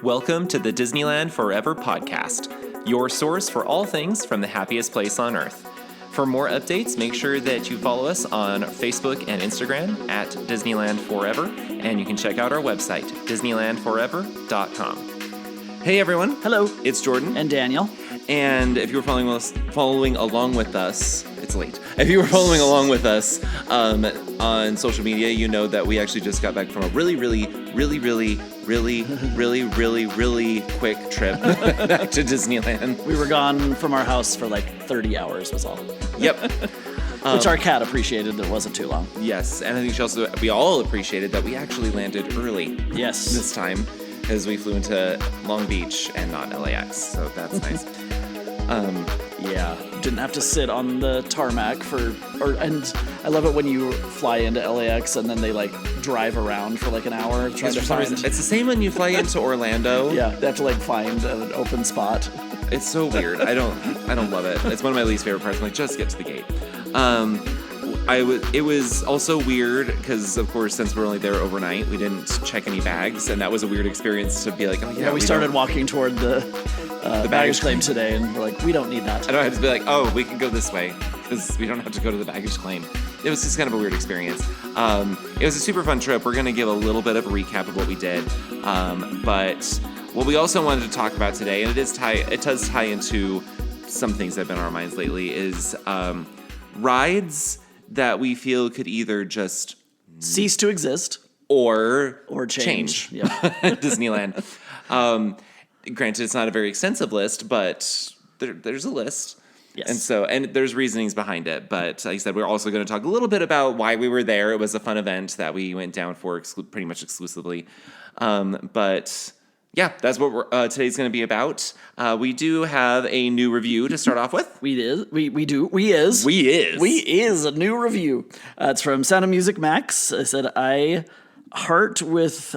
Welcome to the Disneyland Forever podcast, your source for all things from the happiest place on earth. For more updates, make sure that you follow us on Facebook and Instagram at Disneyland Forever, and you can check out our website, disneylandforever.com. Hey everyone. Hello. It's Jordan. And Daniel. And if you were following along with us, it's late. If you were following along with us on social media, you know that we actually just got back from a really quick trip back to Disneyland. We were gone from our house for like 30 hours was all. Yep. Which our cat appreciated. It wasn't too long. Yes, and I think we all appreciated that we actually landed early. Yes. This time, because we flew into Long Beach and not LAX, so that's nice. Yeah, didn't have to sit on the tarmac and I love it when you fly into LAX and then they like drive around for like an hour trying to find. It's the same when you fly into Orlando. Yeah, they have to like find an open spot. It's so weird. I don't love it. It's one of my least favorite parts. I'm like, just get to the gate. It was also weird because, of course, since we're only there overnight, we didn't check any bags, and that was a weird experience to be like, oh yeah. We started walking toward the baggage claim today, and we're like, we don't need that. I don't have to be like, oh, we can go this way because we don't have to go to the baggage claim. It was just kind of a weird experience. It was a super fun trip. We're going to give a little bit of a recap of what we did, but what we also wanted to talk about today, and it does tie into some things that have been on our minds lately, is rides that we feel could either just cease to exist or change. Yep. Disneyland. Granted, it's not a very extensive list, but there's a list. Yes. And there's reasonings behind it. But like I said, we're also going to talk a little bit about why we were there. It was a fun event that we went down for pretty much exclusively. But yeah, that's what today's going to be about. We do have a new review to start off with. We is a new review. It's from Sound of Music Max. I said, I heart with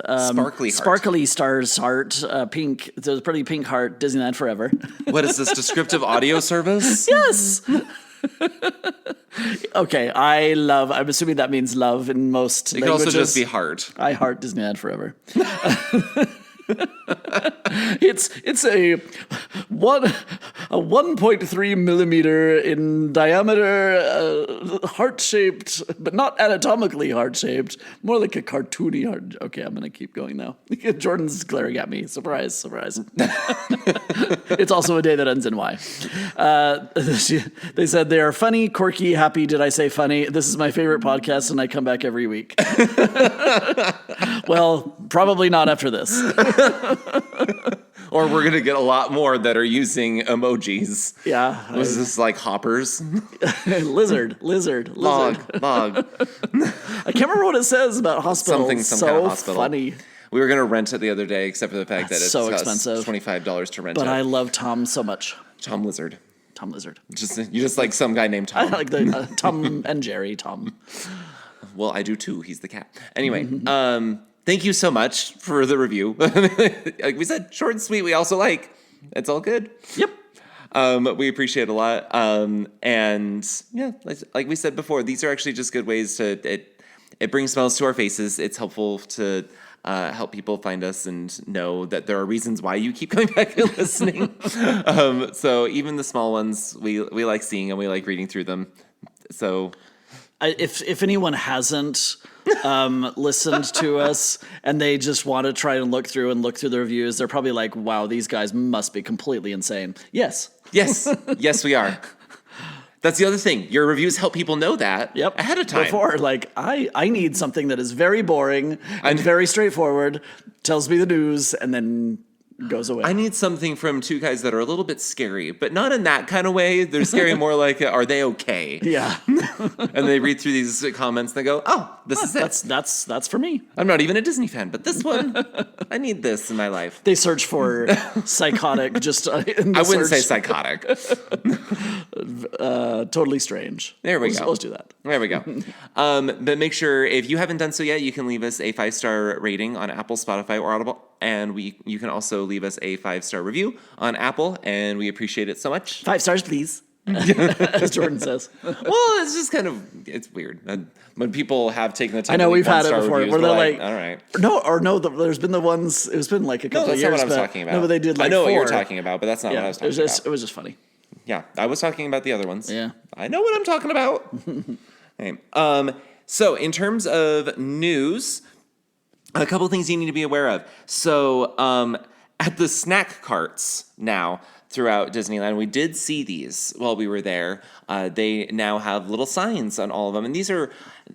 sparkly stars heart, pink. It's a pretty pink heart, Disneyland Forever. What is this, descriptive audio service? Yes. Okay, I'm assuming that means love in most languages. It could also just be heart. I heart Disneyland Forever. It's a 1.3 millimeter in diameter, heart-shaped, but not anatomically heart-shaped, more like a cartoony heart. Okay, I'm gonna keep going now. Jordan's glaring at me. Surprise, surprise. It's also a day that ends in Y. They said they are funny, quirky, happy. Did I say funny? This is my favorite podcast, and I come back every week. Well, probably not after this. Or we're going to get a lot more that are using emojis. Yeah. Was this like hoppers? Lizard. Log. I can't remember what it says about hospitals. Some kind of hospital. Funny. We were going to rent it the other day, except for the fact that it's so expensive. $25 to rent it. But I love Tom so much. Tom Lizard. You just like some guy named Tom. I like the Tom and Jerry Tom. Well, I do too. He's the cat. Anyway, thank you so much for the review. Like we said, short and sweet. We also like. It's all good. Yep. We appreciate it a lot. And yeah, like we said before, these are actually just good ways to. It brings smiles to our faces. It's helpful to help people find us and know that there are reasons why you keep coming back and listening. So even the small ones, we like seeing and we like reading through them. So. If anyone hasn't listened to us and they just want to try and look through the reviews, they're probably like, wow, these guys must be completely insane. Yes, we are. That's the other thing. Your reviews help people know that ahead of time. Before, like, I need something that is very boring and very straightforward, tells me the news, and then goes away. I need something from two guys that are a little bit scary, but not in that kind of way. They're scary more like, are they okay? Yeah. And they read through these comments and they go, oh, this is it. That's for me. I'm not even a Disney fan, but this one, I need this in my life. They search for psychotic, just in the I wouldn't say search. psychotic. Totally strange. There we go. Let's do that. There we go. But make sure, if you haven't done so yet, you can leave us a 5-star rating on Apple, Spotify, or Audible. And you can also leave us a 5-star review on Apple, and we appreciate it so much. 5 stars, please. as Jordan says. Well, it's just it's weird. When people have taken the time I know to leave we've had it one-star before reviews, where they're like, all right. There's been the ones, it's been like a No, couple of that's years. not what I was but, talking about. No, but they did like I know what you're 4. talking about, but that's not what I was talking about. It was just funny. Yeah, I was talking about the other ones. Yeah. I know what I'm talking about. Okay. So in terms of news, a couple of things you need to be aware of. So at the snack carts now throughout Disneyland, we did see these while we were there. They now have little signs on all of them. And these are,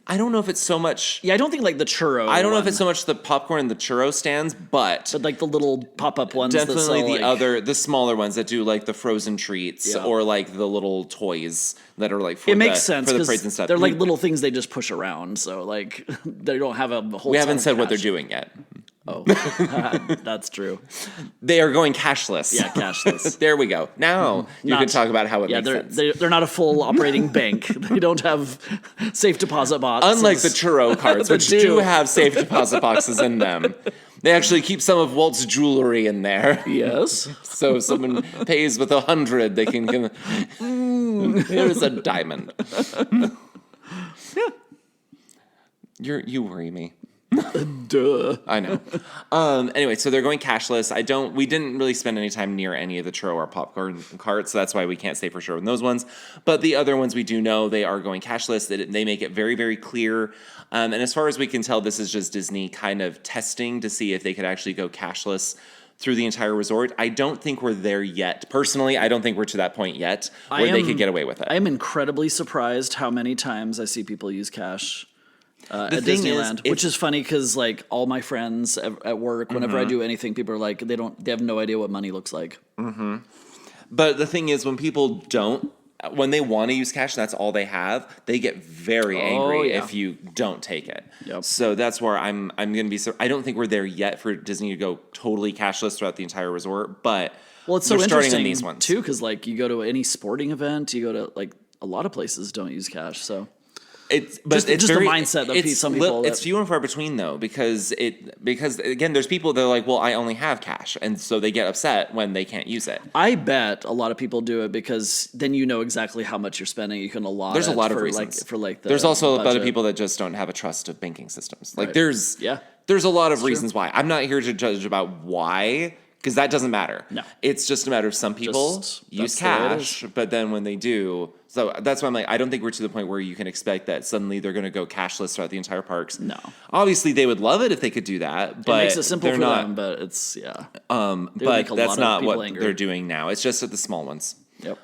I don't know if it's so much... Yeah, I don't think like the churro I don't know if it's so much the popcorn and the churro stands, but like the little pop-up ones. definitely that sell, the smaller ones that do like the frozen treats or like the little toys that are like for it makes sense for the parades and stuff. They're like little things they just push around. So like they don't have a whole We ton haven't of said what they're cash. doing yet. Oh, that's true. They are going cashless. Yeah, cashless. There we go. Now you can talk about how it makes sense. They're not a full operating bank. They don't have safe deposit boxes. Unlike the churro cards, which do have safe deposit boxes in them. They actually keep some of Walt's jewelry in there. Yes. So if someone pays with 100, they can give... Here's a diamond. You worry me. Duh. I know. Anyway, so they're going cashless. We didn't really spend any time near any of the churro or popcorn carts, so that's why we can't say for sure on those ones. But the other ones we do know they are going cashless. They make it very, very clear. And as far as we can tell, this is just Disney kind of testing to see if they could actually go cashless through the entire resort. I don't think we're there yet. Personally, I don't think we're to that point yet where they could get away with it. I am incredibly surprised how many times I see people use cash. At thing Disneyland, which is funny because like all my friends at work, whenever I do anything, people are like they have no idea what money looks like. Mm-hmm. But the thing is, when people don't, when they want to use cash, that's all they have. They get very angry if you don't take it. Yep. So that's where I'm going to be. I don't think we're there yet for Disney to go totally cashless throughout the entire resort, but well, it's so starting interesting on these ones too because like you go to any sporting event, you go to like a lot of places don't use cash, so. It's just the mindset that some people. It's few and far between though, because again, there's people that are like, well, I only have cash, and so they get upset when they can't use it. I bet a lot of people do it because then you know exactly how much you're spending. You can allot. There's a lot of reasons there's also a lot of budget. people that just don't have a trust of banking systems. Like Right. there's a lot of reasons why. I'm not here to judge about why. Because that doesn't matter. No. It's just a matter of some people use cash, but then when they do... So that's why I'm like, I don't think we're to the point where you can expect that suddenly they're going to go cashless throughout the entire parks. No. Obviously, they would love it if they could do that, but it makes it simple they're for not, them, but it's, yeah. But that's not what they're doing now. It's just at the small ones. Yep.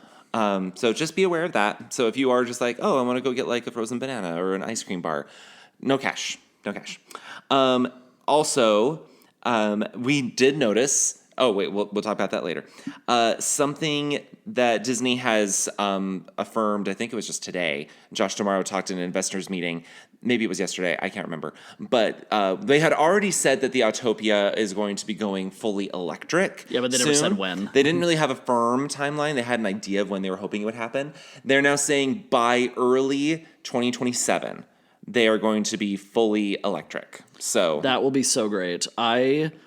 So just be aware of that. So if you are just like, oh, I want to go get like a frozen banana or an ice cream bar, no cash. No cash. Also, we did notice... Oh, wait, we'll talk about that later. Something that Disney has affirmed, I think it was just today. Josh D'Amaro talked in an investors meeting. Maybe it was yesterday. I can't remember. But they had already said that the Autopia is going to be going fully electric. Yeah, but they never said when. They didn't really have a firm timeline. They had an idea of when they were hoping it would happen. They're now saying by early 2027, they are going to be fully electric. So that will be so great.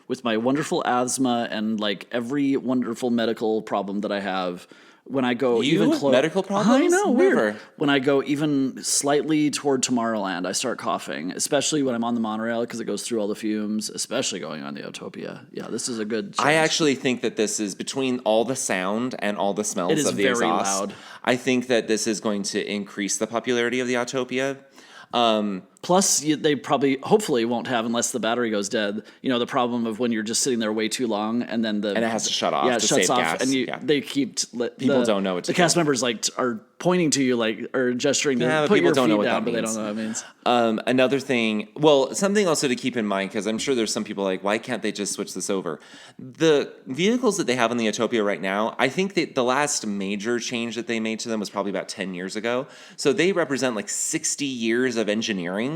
With my wonderful asthma and like every wonderful medical problem that I have, when I go even close, medical problems? I know, Never. weird. When I go even slightly toward Tomorrowland, I start coughing, especially when I'm on the monorail because it goes through all the fumes. Especially going on the Autopia. Yeah, this is a good. I actually think that this is between all the sound and all the smells of the very exhaust. loud. I think that this is going to increase the popularity of the Autopia. Plus, they probably, hopefully, won't have, unless the battery goes dead, the problem of when you're just sitting there way too long and then and it has to shut off. Yeah, it to shuts save off, gas. and they keep people don't know what to the do. cast members are pointing to you or gesturing to but put people your don't feet know what down, that but they means. don't know what that means. Another thing, something also to keep in mind, because I'm sure there's some people like, why can't they just switch this over? The vehicles that they have in the Autopia right now, I think that the last major change that they made to them was probably about 10 years ago. So they represent like 60 years of engineering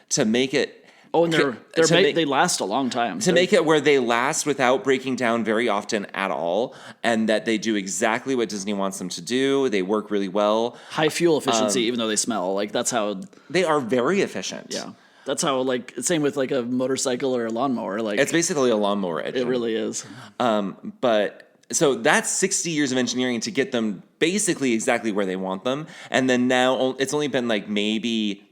to make it. Oh, and they last a long time. To make it where they last without breaking down very often at all, and that they do exactly what Disney wants them to do. They work really well. High fuel efficiency, even though they smell. Like, that's how... They are very efficient. Yeah. That's how, same with, a motorcycle or a lawnmower. It's basically a lawnmower engine. It really is. But So that's 60 years of engineering to get them basically exactly where they want them. And then now it's only been like maybe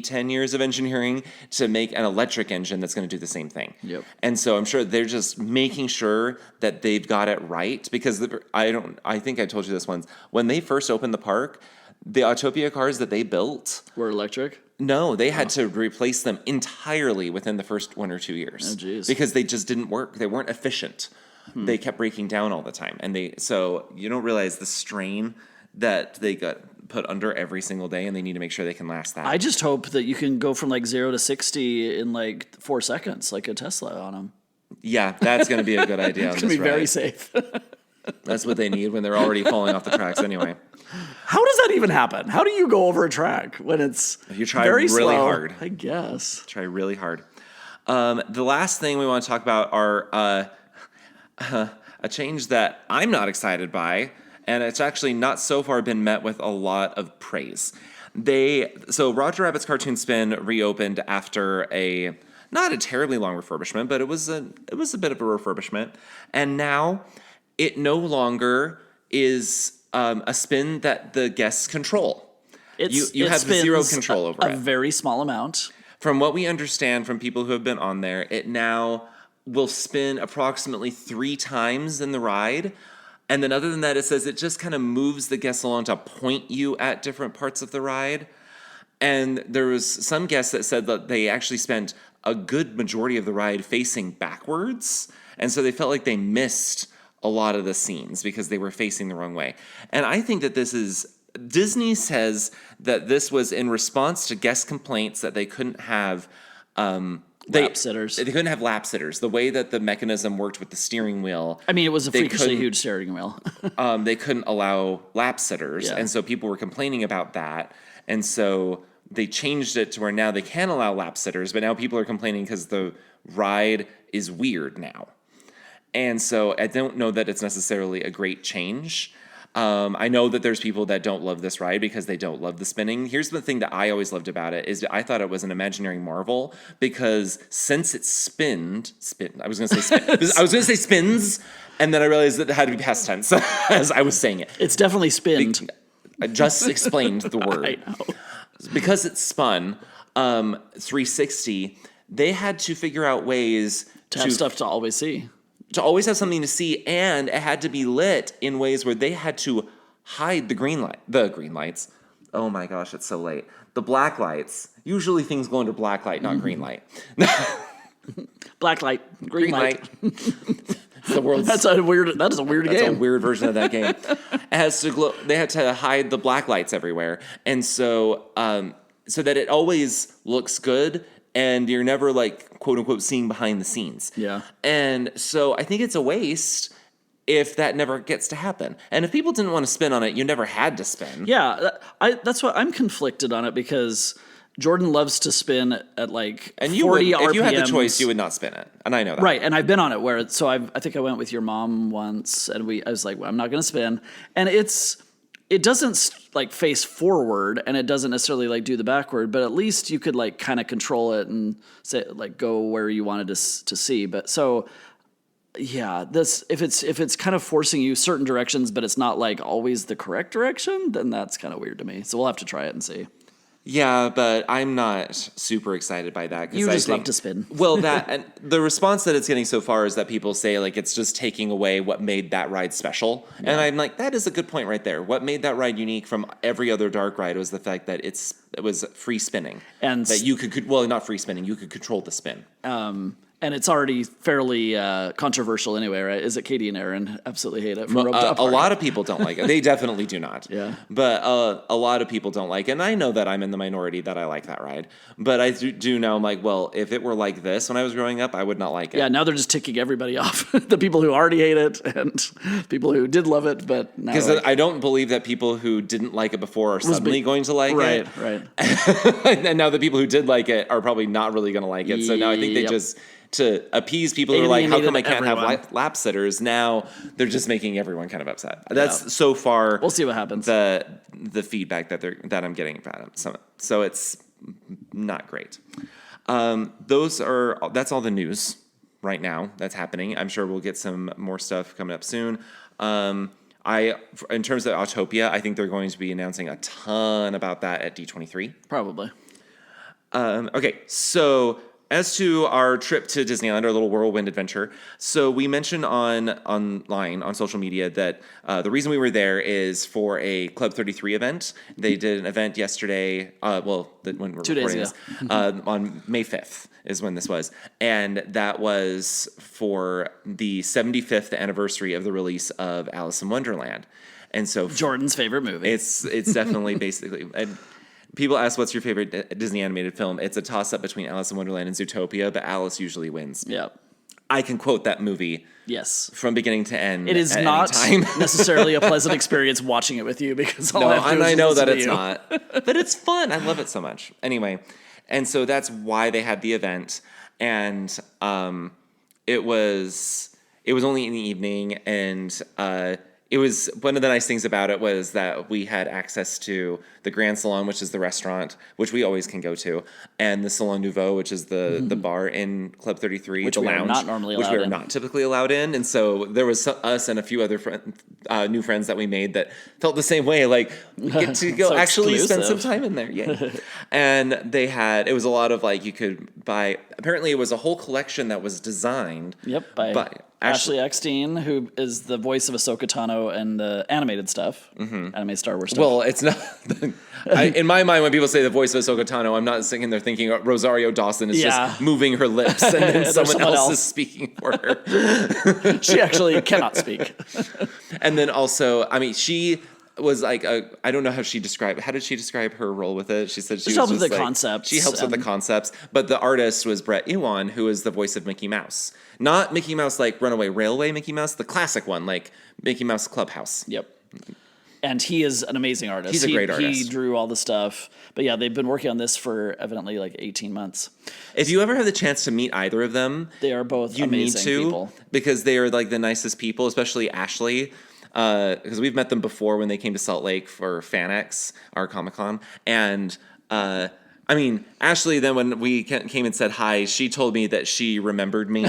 10 years of engineering to make an electric engine that's going to do the same thing. Yep. And so I'm sure they're just making sure that they've got it right, because I think I told you this once. When they first opened the park, the Autopia cars that they built Were electric? no, they had to replace them entirely within the first 1 or 2 years. Oh, geez. Because they just didn't work. They weren't efficient. They kept breaking down all the time. So you don't realize the strain that they got put under every single day, and they need to make sure they can last that. I just hope that you can go from like 0 to 60 in like 4 seconds, like a Tesla on them. Yeah, that's going to be a good idea. It's going to be very safe. That's what they need when they're already falling off the tracks anyway. How does that even happen? How do you go over a track when it's You try very really slow? hard. I guess. Try really hard. The last thing we want to talk about are a change that I'm not excited by, and it's actually not so far been met with a lot of praise. So Roger Rabbit's Cartoon Spin reopened after not a terribly long refurbishment, but it was a bit of a refurbishment, and now it no longer is a spin that the guests control. You have zero control over it. A very small amount. From what we understand from people who have been on there, it now will spin approximately 3 times in the ride. And then other than that, it says it just kind of moves the guests along to point you at different parts of the ride. And there was some guests that said that they actually spent a good majority of the ride facing backwards. And so they felt like they missed a lot of the scenes because they were facing the wrong way. And I think that Disney says that this was in response to guest complaints that they couldn't have Lap sitters. They couldn't have lap sitters. The way that the mechanism worked with the steering wheel. I mean, it was a freakishly huge steering wheel. They couldn't allow lap sitters. Yeah. And so people were complaining about that. And so they changed it to where now they can allow lap sitters, but now people are complaining because the ride is weird now. And so I don't know that it's necessarily a great change. I know that there's people that don't love this ride because they don't love the spinning. Here's the thing that I always loved about it is I thought it was an Imagineering marvel because since it I was going to say spins, and then I realized that it had to be past tense as I was saying it. It's definitely spinned. I just explained the word. I know. Because it spun 360, they had to figure out ways To have stuff to always see. To always have something to see, and it had to be lit in ways where they had to hide the green lights. Oh my gosh, it's so late. The black lights. Usually things go under black light, not green light. Black light, green light. The world's That is a weird game. That's a weird version of that game. It has to glow. They had to hide the black lights everywhere, and so that it always looks good. And you're never like quote unquote seeing behind the scenes. Yeah. And so I think it's a waste if that never gets to happen. And if people didn't want to spin on it, you never had to spin. Yeah, that's why I'm conflicted on it because Jordan loves to spin at like 40 RPMs. If you had the choice, you would not spin it. And I know that. Right, and I've been on it where I think I went with your mom once and I was like, well, I'm not going to spin. And it doesn't like face forward and it doesn't necessarily like do the backward, but at least you could like kind of control it and say like go where you wanted to see. But so yeah, if it's kind of forcing you certain directions, but it's not like always the correct direction, then that's kind of weird to me. So we'll have to try it and see. Yeah, but I'm not super excited by that. You just love to spin. Well, and the response that it's getting so far is that people say like it's just taking away what made that ride special. Yeah. And I'm like, that is a good point right there. What made that ride unique from every other dark ride was the fact that it was free spinning. And that you could not free spinning, you could control the spin. And it's already fairly controversial anyway, right? Is it Katie and Aaron absolutely hate it? From a lot of people don't like it. They definitely do not. Yeah. But a lot of people don't like it. And I know that I'm in the minority that I like that ride. But I do know, I'm like, well, if it were like this when I was growing up, I would not like it. Yeah, now they're just ticking everybody off. The people who already hate it and people who did love it, but now... Because I don't believe that people who didn't like it before are suddenly going to like it. Right. And now the people who did like it are probably not really going to like it. So now I think they just... To appease people who are like, how come I can't have lap sitters? Now they're just making everyone kind of upset. That's so far. We'll see what happens. The feedback that I'm getting about it. So it's not great. That's all the news right now that's happening. I'm sure we'll get some more stuff coming up soon. In terms of Autopia, I think they're going to be announcing a ton about that at D23. Probably. Okay, so as to our trip to Disneyland, our little whirlwind adventure, so we mentioned online on social media that the reason we were there is for a Club 33 event. They did an event yesterday, when we're 2 days recording ago. this, on May 5th is when this was, and that was for the 75th anniversary of the release of Alice in Wonderland, and so Jordan's favorite movie. it's definitely basically. And people ask, what's your favorite Disney animated film? It's a toss-up between Alice in Wonderland and Zootopia, but Alice usually wins. Yeah. I can quote that movie Yes. from beginning to end. It is at not any time. necessarily a pleasant experience watching it with you because all No, I have to and do is I know listen that to it's you. not, but it's fun. I love it so much. Anyway, and so that's why they had the event, and it was only in the evening, and it was one of the nice things about it was that we had access to the Grand Salon, which is the restaurant, which we always can go to, and the Salon Nouveau, which is the bar in Club 33, Which the we are lounge, not normally which we allowed are in. not typically allowed in. And so there was us and a few other new friends that we made that felt the same way, like we get to go So actually spend some exclusive. time in there. Yeah. And it was a lot of like, you could buy, apparently it was a whole collection that was designed. Yep, by Ashley Eckstein, who is the voice of Ahsoka Tano and the animated stuff, animated Star Wars stuff. Well, it's not. In my mind, when people say the voice of Ahsoka Tano, I'm not sitting there thinking Rosario Dawson is Yeah. just moving her lips and then There's someone someone else else. is speaking for her. She actually cannot speak. And then also, I mean, she was like, I don't know how she described. How did she describe her role with it? She said she was helps just with the like, concepts She helps with the and- concepts, but the artist was Brett Ewan, who is the voice of Mickey Mouse. Not Mickey Mouse like Runaway Railway Mickey Mouse, the classic one, like Mickey Mouse Clubhouse. Yep. And he is an amazing artist. He's a great artist. He drew all the stuff. But yeah, they've been working on this for evidently like 18 months. If you ever have the chance to meet either of them, They are both you amazing need to people. because they are like the nicest people, especially Ashley. Because we've met them before when they came to Salt Lake for FanX, our Comic-Con, and I mean, Ashley, then when we came and said hi, she told me that she remembered me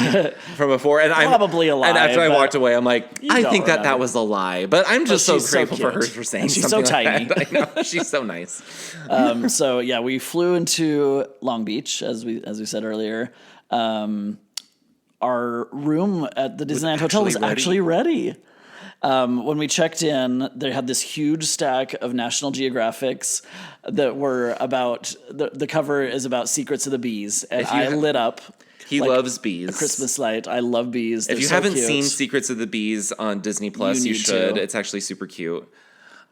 from before. And Probably a lie, And after I but walked away, I'm like, I don't think that remember. was a lie. But I'm just so she's so grateful for her cute. for saying And she's something so like tiny. that. I know, she's so nice. So yeah, we flew into Long Beach as we said earlier. Our room at the Disneyland Hotel was actually ready. When we checked in, they had this huge stack of National Geographics that were about the cover is about secrets of the bees, and I lit up. He like loves bees. Christmas light. I love bees. If you haven't seen Secrets of the Bees on Disney Plus, you need should. to. It's actually super cute.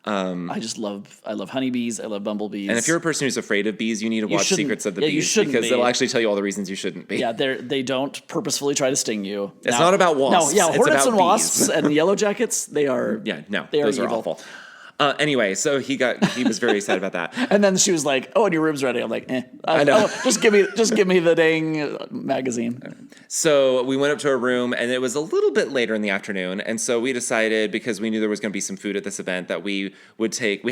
I love honeybees. I love bumblebees. And if you're a person who's afraid of bees, you need to watch shouldn't- Secrets of the yeah, you Bees shouldn't because be. it'll actually tell you all the reasons you shouldn't be. yeah, they don't purposefully try to sting you. It's not about wasps, No, yeah, it's hornets about and wasps bees. and yellow jackets. They are. Yeah, no, they those are evil. awful. Anyway, so he was very excited about that. And then she was like, "Oh, and your room's ready." I'm like, I know. just give me the dang magazine." So we went up to our room, and it was a little bit later in the afternoon, and so we decided, because we knew there was going to be some food at this event, that we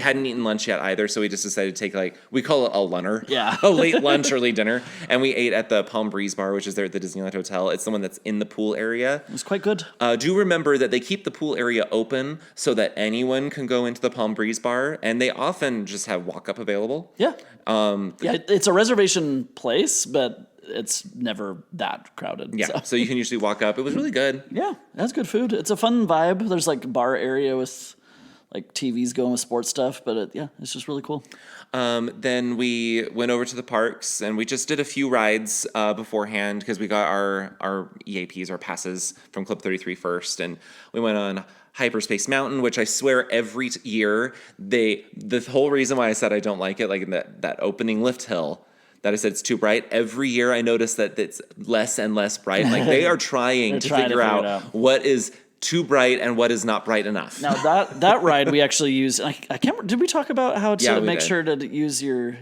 hadn't eaten lunch yet either, so we just decided to take, like, we call it a lunner. Yeah. A late lunch, early dinner, and we ate at the Palm Breeze Bar, which is there at the Disneyland Hotel. It's the one that's in the pool area. It was quite good. Do remember that they keep the pool area open so that anyone can go into the Palm Breeze Bar, and they often just have walk-up available. Yeah. It's a reservation place, but it's never that crowded. Yeah, so you can usually walk up. It was really good. Yeah, that's good food. It's a fun vibe. There's like a bar area with like TVs going with sports stuff, but it's just really cool. Then we went over to the parks, and we just did a few rides beforehand because we got our EAPs, our passes from Club 33 first, and we went on Hyperspace Mountain, which I swear every year the whole reason why I said I don't like it, like in that opening lift hill, that I said it's too bright. Every year I notice that it's less and less bright. Like they are trying to figure out what is too bright and what is not bright enough. Now that ride we actually used. I can't remember, did we talk about how to make sure to use your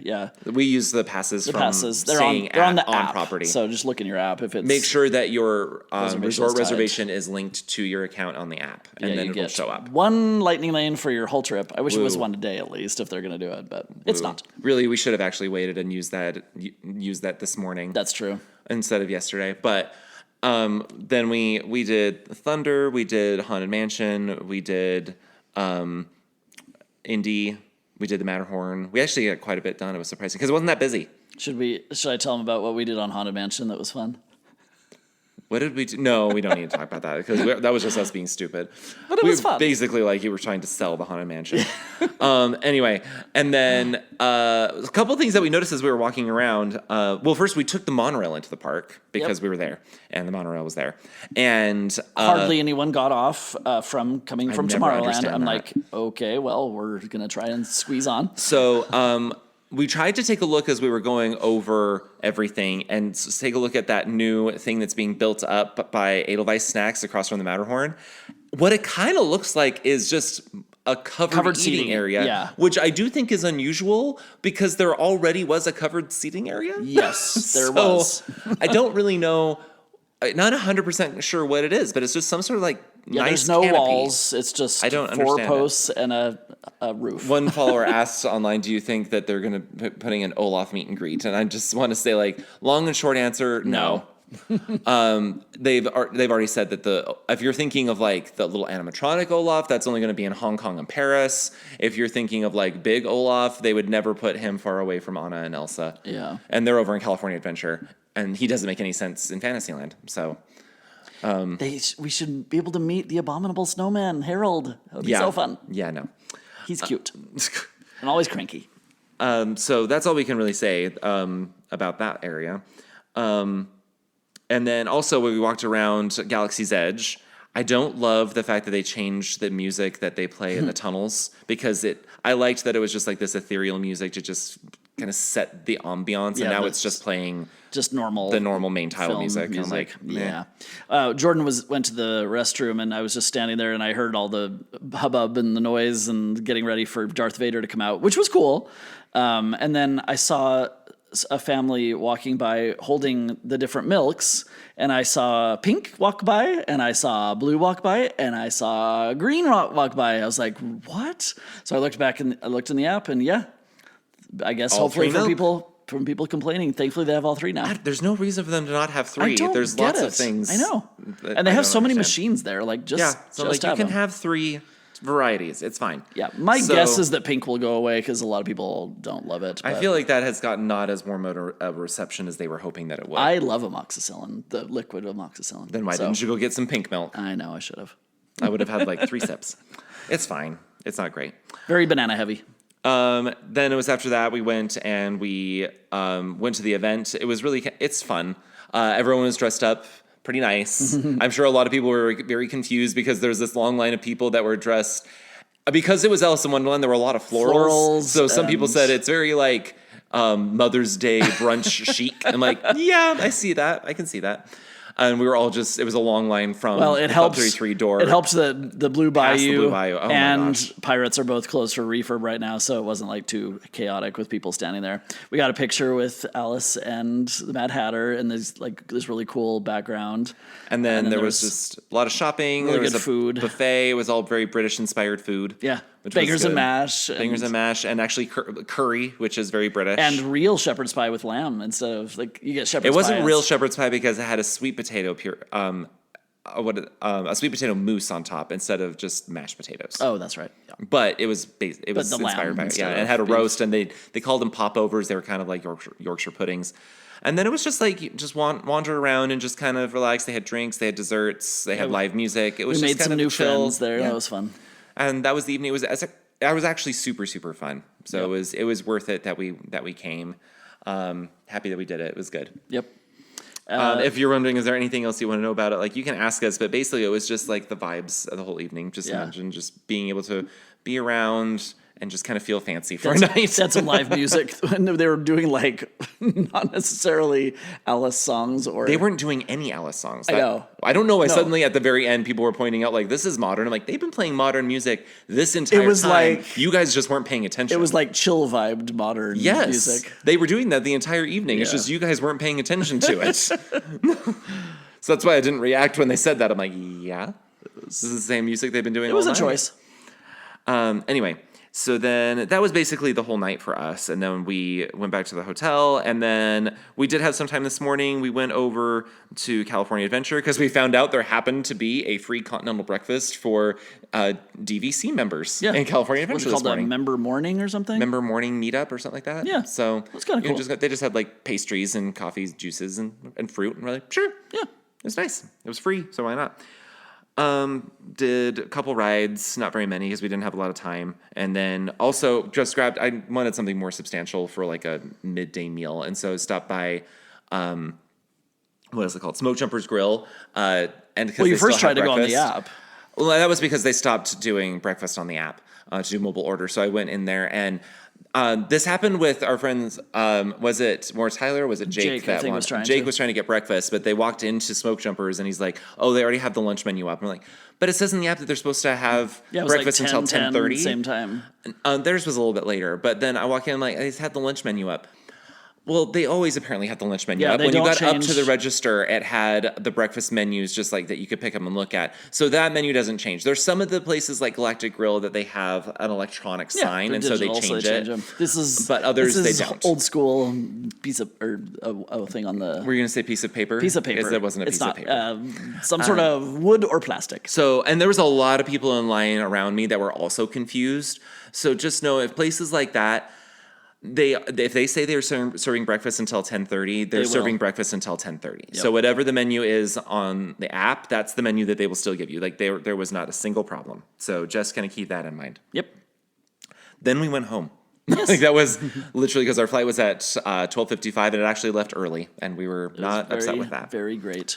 We use the passes from passes. They're staying on the app. property. So just look in your app if it's Make sure that your resort tied. reservation is linked to your account on the app, and then you it'll get show up. one lightning lane for your whole trip. I wish it was Woo. one a day at least if they're going to do it, but it's not. Really, we should have actually waited and used that this morning. That's true. Instead of yesterday. But Then we did Thunder, we did Haunted Mansion, we did Indy, we did the Matterhorn. We actually got quite a bit done. It was surprising because it wasn't that busy. Should I tell them about what we did on Haunted Mansion that was fun? What did we do? No, we don't need to talk about that because that was just us being stupid. But it was fun. Basically, like you were trying to sell the Haunted Mansion. Anyway, and then a couple of things that we noticed as we were walking around. Well, first we took the monorail into the park because we were there, and the monorail was there. And hardly anyone got off from coming from never Tomorrowland. understand I'm that. like, okay, well, we're gonna try and squeeze on. So we tried to take a look as we were going over everything and take a look at that new thing that's being built up by Edelweiss Snacks across from the Matterhorn. What it kind of looks like is just a covered seating eating area, yeah. which I do think is unusual because there already was a covered seating area. Yes, there So was. I don't really know. Not 100% sure what it is, but it's just some sort of like Yeah, nice there's no canopy. walls. It's just I don't 4 understand it. posts and a roof. One follower asked online, "Do you think that they're going to be putting an Olaf meet and greet?" And I just want to say, like, long and short answer, no. They've already said that if you're thinking of like the little animatronic Olaf, that's only going to be in Hong Kong and Paris. If you're thinking of like big Olaf, they would never put him far away from Anna and Elsa. Yeah. And they're over in California Adventure, and he doesn't make any sense in Fantasyland. So We should be able to meet the abominable snowman, Harold. That would be yeah, so fun. Yeah, no. He's cute and always cranky. So that's all we can really say about that area. And then also when we walked around Galaxy's Edge, I don't love the fact that they changed the music that they play in the tunnels because I liked that it was just like this ethereal music to just kind of set the ambiance, Yeah, and now that's it's just playing just normal the normal main title film music. And I'm like, meh. yeah. Jordan went to the restroom, and I was just standing there, and I heard all the hubbub and the noise and getting ready for Darth Vader to come out, which was cool. And then I saw a family walking by holding the different milks, and I saw pink walk by, and I saw blue walk by, and I saw green walk by. I was like, what? So I looked back and I looked in the app, and yeah, I guess All hopefully three from people complaining, thankfully they have all 3 now. There's no reason for them to not have 3. I don't There's get lots it. of things. I know. that And they I have don't so many understand. machines there. Like, just, Yeah, so like just you have can them. have 3 varieties. It's fine. Yeah, my guess is that pink will go away because a lot of people don't love it. I but feel like that has gotten not as warm a reception as they were hoping that it would. I love amoxicillin, the liquid amoxicillin. Then why didn't you go get some pink milk? I know, I should have. I would have had like 3 sips. It's fine. It's not great. Very banana heavy. Then it was after that we went and we went to the event. It's fun. Everyone was dressed up pretty nice. I'm sure a lot of people were very confused because there's this long line of people that were dressed. Because it was Alice in Wonderland, there were a lot of florals. So some people said it's very like Mother's Day brunch chic. I'm like, yeah, I see that. I can see that. And we were all it was a long line from Well, it the helps. Club 33 door. It helps that the Blue Bayou, Past the Blue Bayou. Oh my and gosh. Pirates are both closed for refurb right now, so it wasn't like too chaotic with people standing there. We got a picture with Alice and the Mad Hatter in this really cool background. And then there was just a lot of shopping. really There was good a food. buffet. It was all very British-inspired food. Yeah, which was bangers and good. mash. Bangers and mash, and actually curry, which is very British. And real shepherd's pie with lamb instead of you get shepherd's pie. it wasn't and real it's- shepherd's pie because it had a sweet potato a sweet potato mousse on top instead of just mashed potatoes. Oh, that's right. Yeah. But it was the lamb inspired by instead and it of had a beef. roast, and they called them popovers. They were kind of like Yorkshire puddings. And then it was just like you just wander around and just kind of relax. They had drinks, they had desserts, they had live music. It was We just made kind some of new chill. friends there. Yeah. That was fun. And that was the evening. It was actually super, super fun. So it was worth it that we came. Happy that we did it. It was good. Yep. If you're wondering, is there anything else you want to know about it? Like, you can ask us, but basically it was just like the vibes of the whole evening. Just imagine just being able to be around and just kind of feel fancy for a night. Had some live music. They were doing not necessarily Alice songs or They weren't doing any Alice songs. I know. I don't know why No. suddenly at the very end people were pointing out like this is modern. I'm like, they've been playing modern music this entire was time. like- You guys just weren't paying attention. It was like chill vibed modern yes, music. they were doing that the entire evening. It's Yeah. just you guys weren't paying attention to it. So that's why I didn't react when they said that. I'm like, yeah, this is the same music they've been doing. It was all a night. choice. Anyway, So then that was basically the whole night for us. And then we went back to the hotel. And then we did have some time this morning. We went over to California Adventure because we found out there happened to be a free continental breakfast for DVC members in California Adventure this What's it called, morning. a member morning or something? Member morning meetup or something like that. Yeah. So that's kind of cool. they just had like pastries and coffees, juices, and fruit. And we're like, sure. Yeah. It was nice. It was free. So why not? Did a couple rides, not very many because we didn't have a lot of time. And then also just I wanted something more substantial for like a midday meal. And so stopped by, what is it called? Smoke Jumper's Grill. And Well, you first tried to go on the app. Well, that was because they stopped doing breakfast on the app to do mobile order. So I went in there and this happened with our friends. Was it more Tyler? Or was it Jake? I think was trying Jake to. was trying to get breakfast, but they walked into Smoke Jumpers and he's like, "Oh, they already have the lunch menu up." And we're like, "But it says in the app that they're supposed to have breakfast like until 10:30." Same time. Theirs was a little bit later, but then I walk in I'm like, "They had the lunch menu up." Well, they always apparently have the lunch menu up. They When you don't got up change. to the register, it had the breakfast menus just like that you could pick up and look at. So that menu doesn't change. There's some of the places like Galactic Grill that they have an electronic sign, and so they change it. This is, But others, this is they don't. old school piece of a thing on the Were you going to say piece of paper? piece of paper. That wasn't a It's piece not, of paper. some sort of wood or plastic. So, and there was a lot of people in line around me that were also confused. So just know if places like that, if they say they're serving breakfast until 10:30, they're serving breakfast until 10:30. Yep. So whatever the menu is on the app, that's the menu that they will still give you. Like there was not a single problem. So just kind of keep that in mind. Yep. Then we went home. Yes. Like that was literally because our flight was at 12:55 and it actually left early, and we were not upset with that. Very great.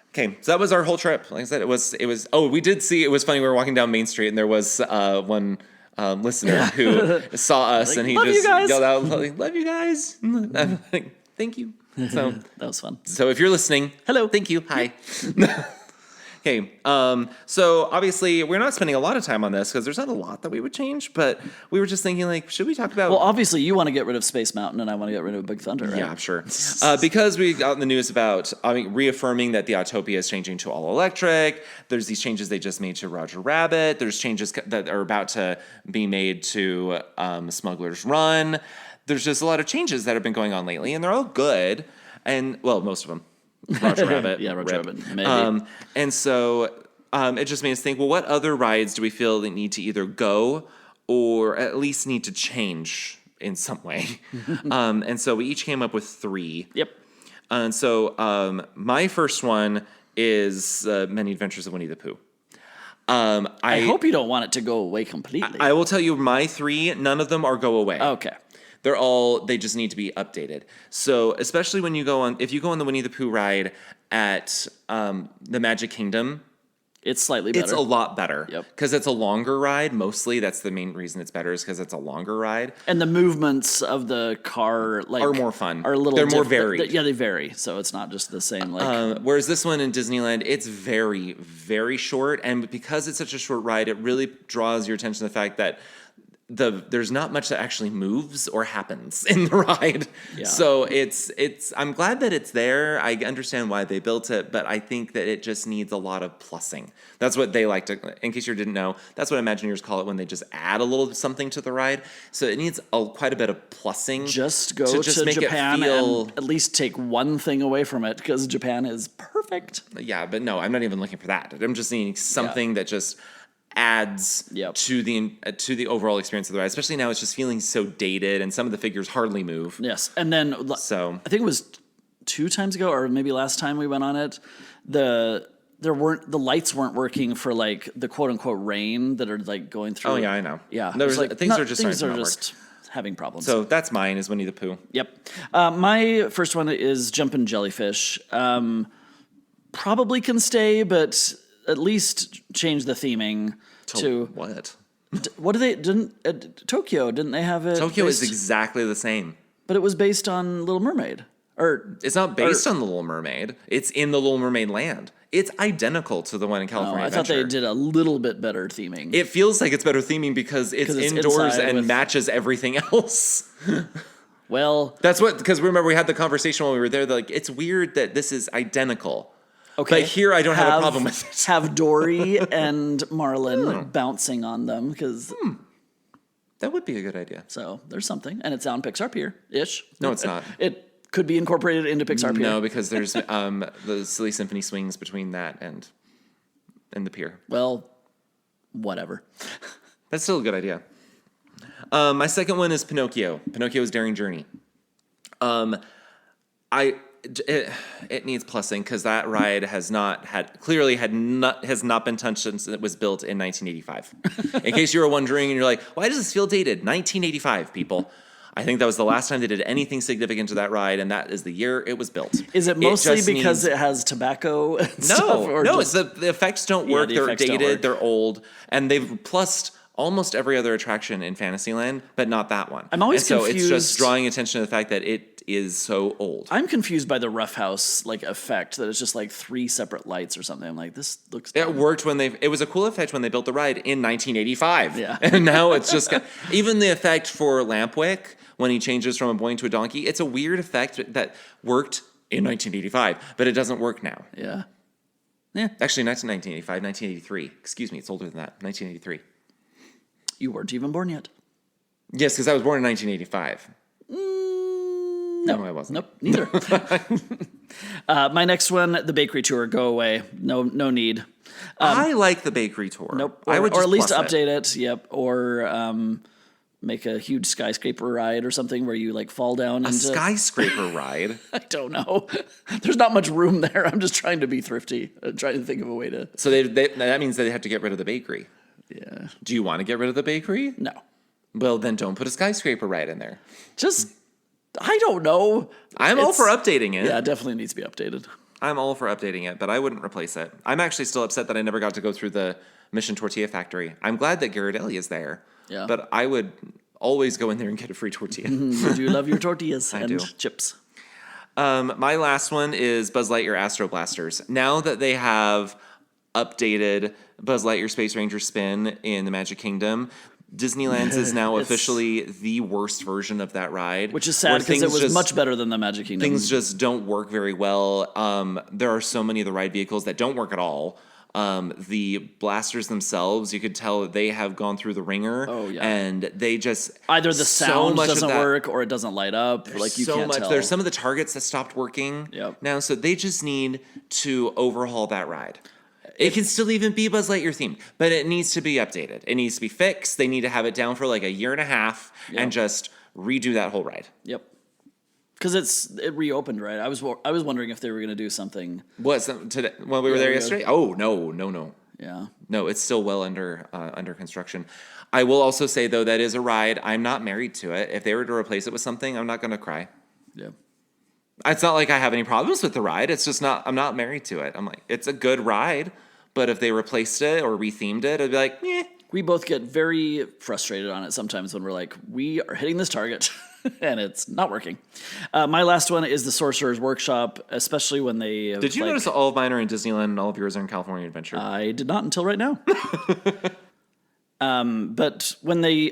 Okay, so that was our whole trip. Like I said, it was. Oh, we did see. It was funny. We were walking down Main Street, and there was one listener who saw us, Like, and he "Love you just guys." yelled out, "Love you guys!" I'm like, thank you. So, That was fun. so if you're listening, Hello. thank you. Hi. Okay, so obviously we're not spending a lot of time on this because there's not a lot that we would change, but we were just thinking, like, should we talk about? Well, obviously you want to get rid of Space Mountain, and I want to get rid of Big Thunder, right? Yeah, sure. Because we got in the news about reaffirming that the Autopia is changing to all electric. There's these changes they just made to Roger Rabbit. There's changes that are about to be made to Smuggler's Run. There's just a lot of changes that have been going on lately, and they're all good. And well, most of them. Roger Rabbit. Yeah, Roger rip. Rabbit, maybe. And so it just made us think, well, what other rides do we feel that need to either go or at least need to change in some way? And so we each came up with 3. Yep. And so my first one is Many Adventures of Winnie the Pooh. I hope you don't want it to go away completely. I will tell you my 3, none of them are go away. Okay. They just need to be updated. So especially when if you go on the Winnie the Pooh ride at the Magic Kingdom, It's slightly better. it's a lot better. Yep. Because it's a longer ride. Mostly that's the main reason it's better is because it's a longer ride. And the movements of the car Are more fun. Are a little They're more different. varied. Yeah, they vary. So it's not just the same. Whereas this one in Disneyland, it's very, very short. And because it's such a short ride, it really draws your attention to the fact that there's not much that actually moves or happens in the ride. Yeah. So I'm glad that it's there. I understand why they built it, but I think that it just needs a lot of plussing. That's what they like to, in case you didn't know, that's what Imagineers call it when they just add a little something to the ride. So it needs quite a bit of plussing. just go to make it Japan feel- and at least take one thing away from it because Japan is perfect. Yeah, but no, I'm not even looking for that. I'm just needing something that just adds Yep. to the overall experience of the ride. Especially now, it's just feeling so dated, and some of the figures hardly move. Yes. And then So I think it was 2 times ago, or maybe last time we went on it, the lights weren't working for like the quote unquote rain that are like going through. Oh yeah, I know. Yeah. There's It's things are just things starting are to not just having problems. So that's mine is Winnie the Pooh. Yep. My first one is Jumpin' Jellyfish. Probably can stay, but at least change the theming to what? what do they Tokyo? Didn't they have it? Tokyo is based- exactly the same. but it was based on Little Mermaid. Or It's not based on the Little Mermaid. It's in the Little Mermaid land. It's identical to the one in oh, California I thought Adventure. they did a little bit better theming. It feels like it's better theming because it's 'Cause it's indoors inside and with- matches everything else. well, That's because remember we had the conversation when we were there. Like it's weird that this is identical. okay. But here I don't have a problem with it. Have Dory and Marlin bouncing on them because That would be a good idea. So there's something, and it's on Pixar Pier-ish. No, it's not. It could be incorporated into Pixar Pier. No, because there's the Silly Symphony swings between that and the pier. Well, whatever. That's still a good idea. My second one is Pinocchio. Pinocchio's Daring Journey. It needs plussing because that ride has not been touched since it was built in 1985. In case you were wondering, and you're like, why does this feel dated? 1985, people. I think that was the last time they did anything significant to that ride, and that is the year it was built. Is it mostly because it has tobacco and stuff? Or No, it's the effects don't work. They're dated, they're old, and they've plussed almost every other attraction in Fantasyland, but not that one. I'm always confused. So it's just drawing attention to the fact that it is so old. I'm confused by the rough house effect that it's just like 3 separate lights or something. I'm like, this looks dumb. It worked it was a cool effect when they built the ride in 1985. Yeah. And now it's just even the effect for Lampwick when he changes from a boy to a donkey, it's a weird effect that worked in 1985, but it doesn't work now. Yeah. Actually, not 1985, 1983. Excuse me, it's older than that. 1983. You weren't even born yet. Yes, because I was born in 1985. No, I wasn't. Nope, neither. My next one, the bakery tour, go away. No need. I like the bakery tour. Nope. I would or at least plus update it. Yep. Or make a huge skyscraper ride or something where you fall down into a skyscraper ride. I don't know. There's not much room there. I'm just trying to be thrifty. I'm trying to think of a way to. So that means they have to get rid of the bakery. Yeah. Do you want to get rid of the bakery? No. Well, then don't put a skyscraper ride in there. I don't know. I'm all for updating it. Yeah, it definitely needs to be updated. I'm all for updating it, but I wouldn't replace it. I'm actually still upset that I never got to go through the Mission Tortilla Factory. I'm glad that Ghirardelli is there. Yeah. But I would always go in there and get a free tortilla. You do love your tortillas and do. chips. My last one is Buzz Lightyear Astro Blasters. Now that they have updated Buzz Lightyear Space Ranger Spin in the Magic Kingdom, Disneyland's is now officially the worst version of that ride. Which is sad because it was much better than the Magic Kingdom. Things just don't work very well. There are so many of the ride vehicles that don't work at all. The blasters themselves, you could tell that they have gone through the ringer. Oh, yeah. And they just... Either the sound doesn't work or it doesn't light up. You can't tell. There's some of the targets that stopped working now, so they just need to overhaul that ride. It can still even be Buzz Lightyear themed, but it needs to be updated. It needs to be fixed. They need to have it down for a year and a half and just redo that whole ride. Yep. Because it reopened, right? I was wondering if they were going to do something. Today when we were there yesterday? Oh, no. Yeah. No, it's still well under construction. I will also say though that is a ride. I'm not married to it. If they were to replace it with something, I'm not going to cry. Yeah. It's not like I have any problems with the ride. It's just I'm not married to it. I'm like, it's a good ride. But if they replaced it or rethemed it, I'd be like, eh. We both get very frustrated on it sometimes when we're like, we are hitting this target and it's not working. My last one is the Sorcerer's Workshop, especially when they... Did you notice that all of mine are in Disneyland and all of yours are in California Adventure? I did not until right now. But when they...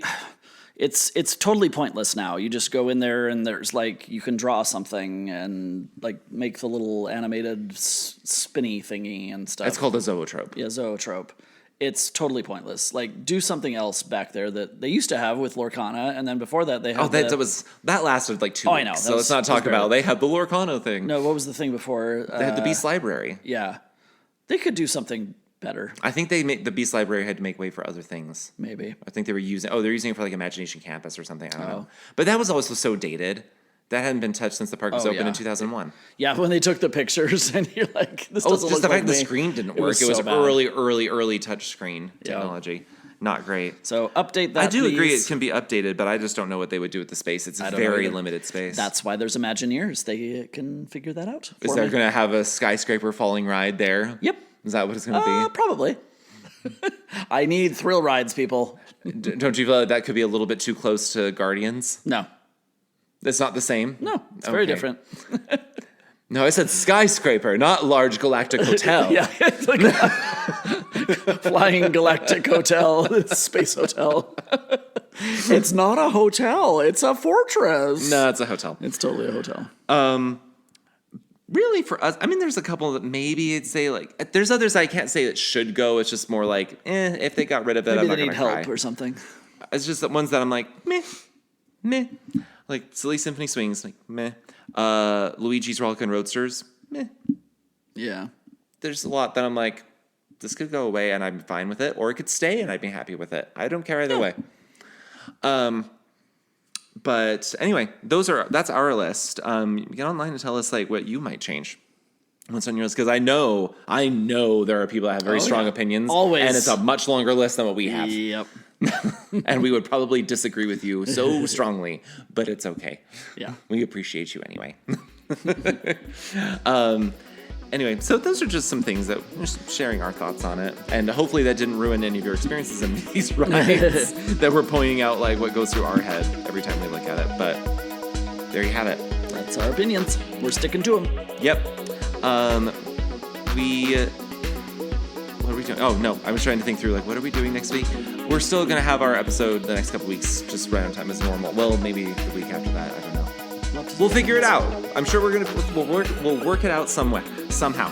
It's totally pointless now. You just go in there and there's you can draw something and make the little animated spinny thingy and stuff. It's called a zoetrope. Yeah, zoetrope. It's totally pointless. Do something else back there that they used to have with Lorcana, and then before that they had. That lasted 2 weeks. I know. So let's not talk about. They had the Lorcana thing. No, what was the thing before? They had the Beast Library. Yeah, they could do something better. I think the Beast Library had to make way for other things. Maybe. I think they were using. They're using it for Imagination Campus or something. I don't know. But that was also so dated. That hadn't been touched since the park was open in 2001. Yeah, when they took the pictures and you're like, this doesn't look just the like fact me. the screen didn't work. It was early touch screen technology. Not great. So update that, I do agree please. it can be updated, but I just don't know what they would do with the space. It's very limited space. That's why there's Imagineers. They can figure that out. Is there going to have a skyscraper falling ride there? Yep. Is that what it's going to be? Probably. I need thrill rides, people. Don't you feel like that could be a little bit too close to Guardians? No. It's not the same? No, it's very different. No, I said skyscraper, not large galactic hotel. Yeah, it's like a flying galactic hotel, space hotel. It's not a hotel, it's a fortress. No, it's a hotel. It's totally a hotel. Really, for us, there's a couple that maybe it'd say there's others I can't say that should go. It's just more if they got rid of it, Maybe I'm not they going need to cry. help or something. It's just the ones that I'm like, meh. Like Silly Symphony Swings, like, meh. Luigi's Rollickin' Roadsters, meh. Yeah. There's a lot that I'm like, this could go away and I'm fine with it, or it could stay and I'd be happy with it. I don't care either way. But anyway, that's our list. Get online and tell us like what you might change. What's on your list? Because I know there are people that have very strong opinions. Always. And it's a much longer list than what we have. Yep. And we would probably disagree with you so strongly, but it's okay. Yeah. We appreciate you anyway. Anyway, so those are just some things that we're just sharing our thoughts on it. And hopefully that didn't ruin any of your experiences in these rides that we're pointing out like what goes through our head every time we look at it. But there you have it. That's our opinions. We're sticking to them. Yep. What are we doing? Oh, no. I was trying to think through, like, what are we doing next week? We're still going to have our episode the next couple weeks just right on time as normal. Well, maybe the week after that. I don't know. We'll figure it out. I'm sure we'll work it out somehow.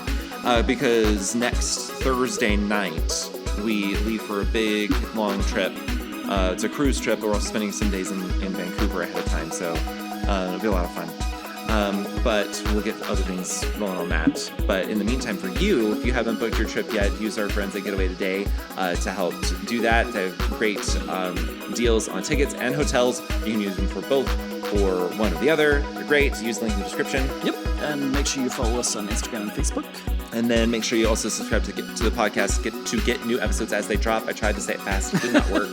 Because next Thursday night, we leave for a big, long trip. It's a cruise trip, but we're also spending some days in Vancouver ahead of time. So it'll be a lot of fun. But we'll get other things rolling on that. But in the meantime, for you, if you haven't booked your trip yet, use our friends at Getaway Today to help do that. They have great deals on tickets and hotels. You can use them for both or one or the other. They're great. Use the link in the description. Yep. And make sure you follow us on Instagram and Facebook. And then make sure you also subscribe to the podcast to get new episodes as they drop. I tried to say it fast. It did not work.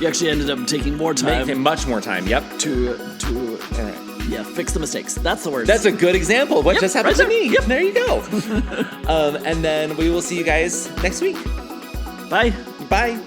You actually ended up taking more time. Making much more time. Yep. To fix the mistakes. That's the word. That's a good example of what just happened to me. Yep. There you go. And then we will see you guys next week. Bye. Bye.